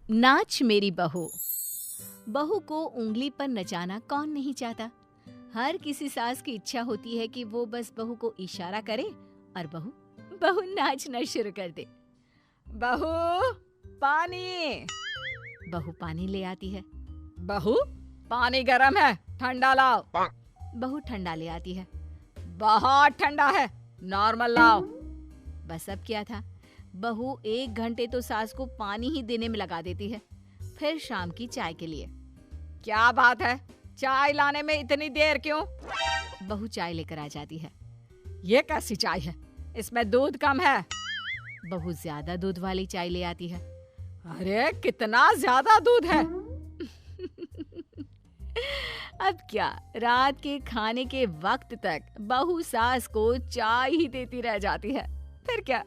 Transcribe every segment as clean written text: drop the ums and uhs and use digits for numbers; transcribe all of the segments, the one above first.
नाच मेरी बहू। बहू को उंगली पर नचाना कौन नहीं चाहता। हर किसी सास की इच्छा होती है कि वो बस बहू को इशारा करे और बहू बहू नाचना शुरू कर दे। बहू पानी। बहू पानी ले आती है। बहू पानी गरम है, ठंडा लाओ। बहू ठंडा ले आती है। बहुत ठंडा है, नॉर्मल लाओ। बस अब क्या था, बहू 1 घंटे तो सास को पानी ही देने में लगा देती है। फिर शाम की चाय के लिए। क्या बात है, चाय लाने में इतनी देर क्यों? बहू चाय लेकर आ जाती है। ये कैसी चाय है, इसमें दूध कम है। बहू ज्यादा दूध वाली चाय ले आती है। अरे कितना ज्यादा दूध है। अब क्या, रात के खाने के वक्त तक बहू सास को चाय ही देती रह जाती है। फिर क्या?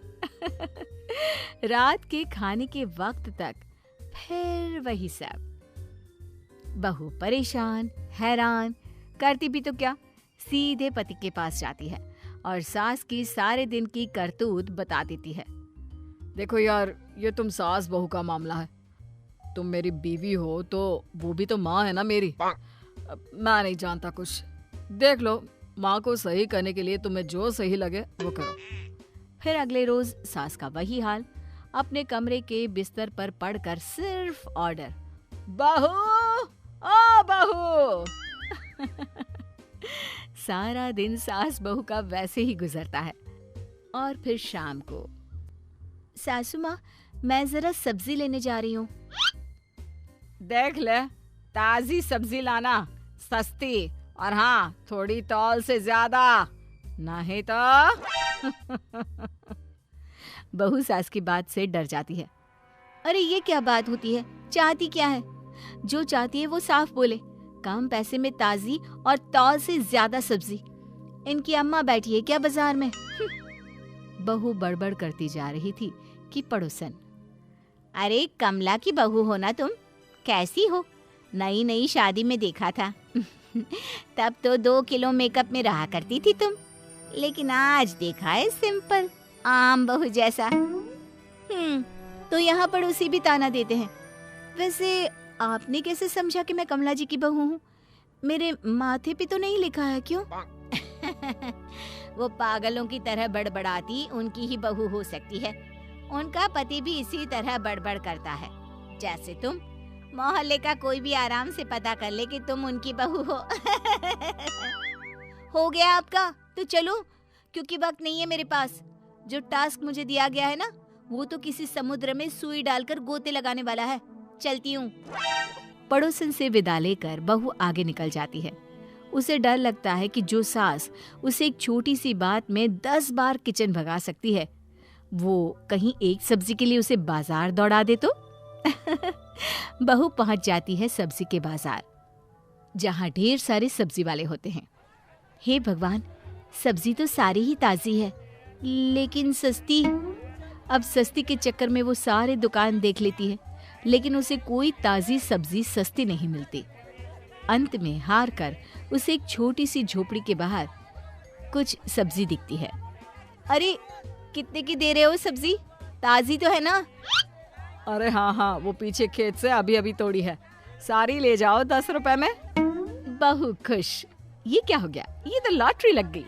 रात के खाने के वक्त तक फिर वही सब। बहू परेशान, हैरान, करती भी तो क्या, सीधे पति के पास जाती है और सास की सारे दिन की करतूत बता देती है। देखो यार, ये तुम सास बहू का मामला है। तुम मेरी बीवी हो तो वो भी तो माँ है ना मेरी। मैं नहीं जानता कुछ। देख लो, माँ को सही करने के लिए तुम्हें जो सही लगे वो करो। फिर अगले रोज सास का वही हाल, अपने कमरे के बिस्तर पर पड़कर सिर्फ ऑर्डर, बहू ओ बहू। सारा दिन सास बहू का वैसे ही गुजरता है। और फिर शाम को, सासू माँ मैं जरा सब्जी लेने जा रही हूँ। देख ले, ताजी सब्जी लाना, सस्ती, और हाँ थोड़ी तौल से ज्यादा, नहीं तो। बहू सास की बात से डर जाती है। अरे ये क्या बात होती है, चाहती क्या है? जो चाहती है वो साफ बोले। कम पैसे में ताजी और तौल से ज्यादा सब्जी। इनकी अम्मा बैठी है क्या बाजार में? बहू बड़बड़ करती जा रही थी कि पड़ोसन, अरे कमला की बहू हो ना तुम, कैसी हो? नई नई शादी में देखा था। तब तो 2 किलो मेकअप में रहा करती थी तुम, लेकिन आज देखा है सिंपल आम बहू जैसा। तो यहाँ पड़ोसी भी ताना देते हैं। वैसे आपने कैसे समझा कि मैं कमला जी की बहू हूँ? मेरे माथे पे तो नहीं लिखा है क्यों? वो पागलों की तरह बड़बड़ाती उनकी ही बहू हो सकती है। उनका पति भी इसी तरह बड़बड़ करता है जैसे तुम। मोहल्ले का कोई भी आराम से पता कर ले कि तुम उनकी बहू हो। हो गया आपका, तो चलो, क्योंकि वक्त नहीं है मेरे पास। जो टास्क मुझे दिया गया है ना, वो तो किसी समुद्र में सुई डालकर गोते लगाने वाला है। चलती हूँ। पड़ोसन से विदा लेकर बहू आगे निकल जाती है। उसे डर लगता है कि जो सास उसे एक छोटी सी बात में 10 बार किचन भगा सकती है, वो कहीं एक सब्जी के लिए उसे बाजार दौड़ा दे तो। बहू पहुंच जाती है सब्जी के बाजार, जहां ढेर सारे सब्जी वाले होते हैं। हे भगवान, सब्जी तो सारी ही ताजी है, लेकिन सस्ती। अब सस्ती के चक्कर में वो सारे दुकान देख लेती है, लेकिन उसे कोई ताजी सब्जी सस्ती नहीं मिलती। अंत में हार कर उसे एक छोटी सी झोपड़ी के बाहर कुछ सब्जी दिखती है। अरे कितने की दे रहे हो सब्जी? ताजी तो है ना? अरे हाँ, वो पीछे खेत से अभी अभी तोड़ी है, सारी ले जाओ 10 रुपए में। बहू खुश। ये क्या हो गया, ये तो लॉटरी लग गई।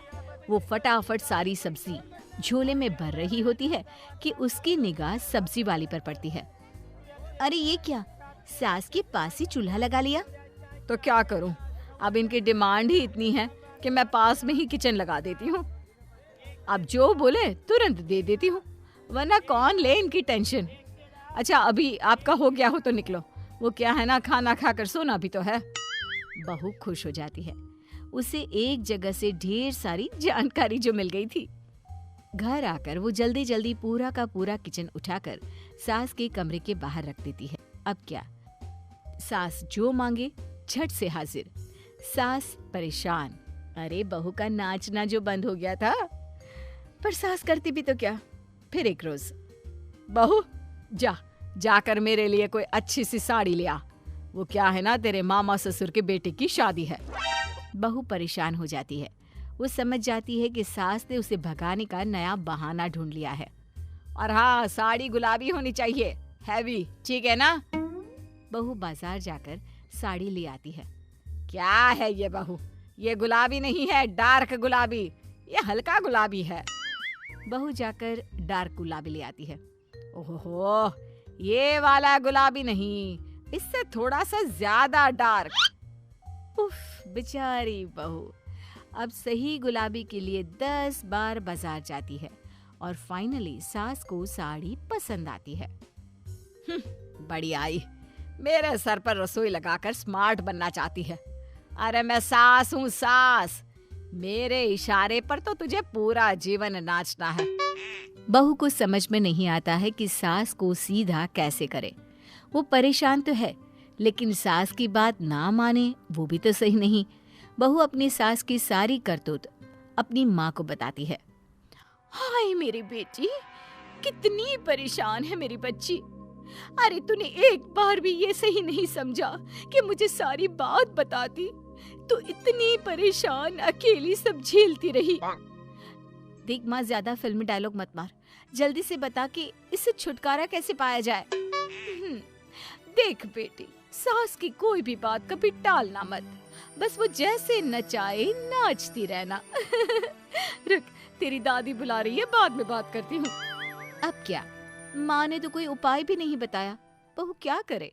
वो फटाफट सारी सब्जी झोले में भर रही होती है कि उसकी निगाह सब्जी वाली पर पड़ती है। अरे ये क्या, सास के पास ही चूल्हा लगा लिया? तो क्या करूं, अब इनकी डिमांड ही इतनी है कि मैं पास में ही किचन लगा देती हूँ। अब जो बोले तुरंत दे देती हूँ, वरना कौन ले इनकी टेंशन। अच्छा, अभी आपका हो गया हो तो निकलो, वो क्या है ना, खाना खाकर सोना भी तो है। बहू खुश हो जाती है। उसे एक जगह से ढेर सारी जानकारी जो मिल गई थी। घर आकर वो जल्दी जल्दी पूरा का पूरा किचन उठाकर सास के कमरे के बाहर रख देती है। अब क्या, सास जो मांगे झट से हाजिर। सास परेशान, अरे बहू का नाचना जो बंद हो गया था। पर सास करती भी तो क्या। फिर एक रोज, बहू जाकर मेरे लिए कोई अच्छी सी साड़ी ले आ, वो क्या है ना, तेरे मामा ससुर के बेटे की शादी है। बहू परेशान हो जाती है। वो समझ जाती है कि सास ने उसे भगाने का नया बहाना ढूंढ लिया है। और हाँ, साड़ी गुलाबी होनी चाहिए, हैवी, ठीक है ना? बहू बाजार जाकर साड़ी ले आती है। क्या है ये बहू, ये गुलाबी नहीं है, डार्क गुलाबी, ये हल्का गुलाबी है। बहू जाकर डार्क गुलाबी ले आती है। ओहो, ये वाला गुलाबी नहीं, इससे थोड़ा सा ज्यादा डार्क। उफ, बेचारी बहू अब सही गुलाबी के लिए 10 बार बाजार जाती है और फाइनली सास को साड़ी पसंद आती है। बड़ी आई, मेरे सर पर रसोई लगाकर स्मार्ट बनना चाहती है। अरे मैं सास हूँ सास, मेरे इशारे पर तो तुझे पूरा जीवन नाचना है। बहू को समझ में नहीं आता है कि सास को सीधा कैसे करे। वो परेशान तो है, लेकिन सास की बात ना माने वो भी तो सही नहीं। बहू अपनी सास की सारी करतूत अपनी माँ को बताती है। हाय मेरी बेटी, कितनी परेशान है मेरी बच्ची। अरे तूने एक बार भी ये सही नहीं समझा कि मुझे सारी बात बताती, तो इतनी परेशान अकेली सब झेलती रही। देख माँ, ज्यादा फिल्मी डायलॉग मत मार, जल्दी से बता कि इससे छुटकारा कैसे पाया जाए। देख बेटी, सास की कोई भी बात कभी टालना मत, बस वो जैसे नचाए नाचती रहना। रुक, तेरी दादी बुला रही है, बाद में बात करती हूँ। अब क्या, माँ ने तो कोई उपाय भी नहीं बताया। बहू क्या करे,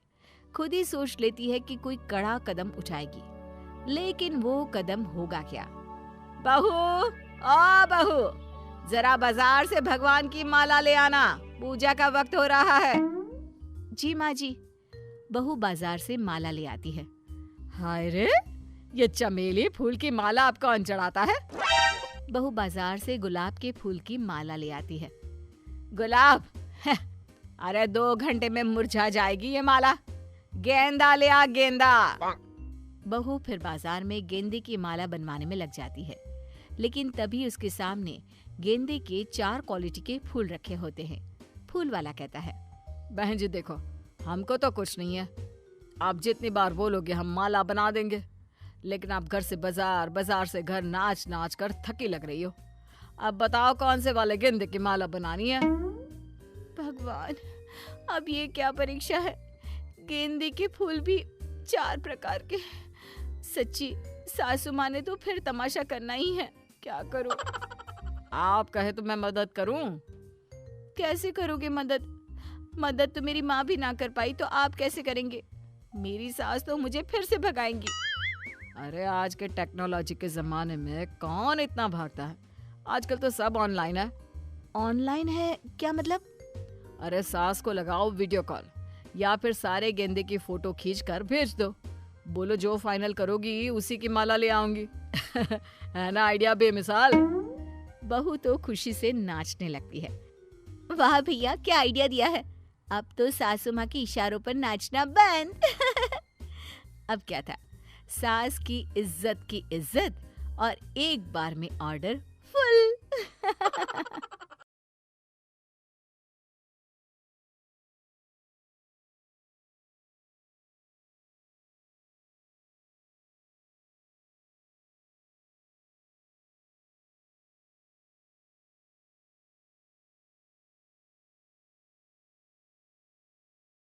खुद ही सोच लेती है कि कोई कड़ा कदम उठाएगी, लेकिन वो कदम होगा क्या। बहू, आ बहू, जरा बाजार से भगवान की माला ले आना, पूजा का वक्त हो रहा है। जी माँ जी। बहू बाजार से माला ले आती है। हाय रे, ये चमेली फूल की माला आप कौन चढ़ाता है? बहू बाजार से गुलाब के फूल की माला ले आती है। गुलाब? अरे 2 घंटे में मुरझा जाएगी ये माला। गेंदा ले आ, गेंदा। बहू फिर बाजार में गेंदे की माला बनवाने में लग जाती है, लेकिन तभी उसके सामने गेंदे के 4 क्वालिटी के फूल रखे होते हैं। फूल वाला कहता है, बहन जी देखो, हमको तो कुछ नहीं है, आप जितनी बार बोलोगे हम माला बना देंगे, लेकिन आप घर से बाजार, बाजार से घर नाच नाच कर थकी लग रही हो। अब बताओ कौन से वाले गेंदे की माला बनानी है? भगवान, अब ये क्या परीक्षा है, गेंदे के फूल भी 4 प्रकार के। सच्ची सासू माँ ने तो फिर तमाशा करना ही है, क्या करूं? आप कहे तो मैं मदद करूं? कैसे करोगे मदद? मदद तो मेरी माँ भी ना कर पाई तो आप कैसे करेंगे? मेरी सास तो मुझे फिर से भगाएंगी। अरे आज के टेक्नोलॉजी के जमाने में कौन इतना भागता है, आजकल तो सब ऑनलाइन है। ऑनलाइन है क्या मतलब? अरे सास को लगाओ वीडियो कॉल, या फिर सारे गेंदे की फोटो खींच कर भेज दो, बोलो जो फाइनल करोगी उसी की माला ले आऊंगी। है ना आइडिया बेमिसाल? बहू तो खुशी से नाचने लगती है। वाह भैया, क्या आइडिया दिया है, अब तो सासू माँ के इशारों पर नाचना बंद। अब क्या था, सास की इज्जत और एक बार में ऑर्डर फुल।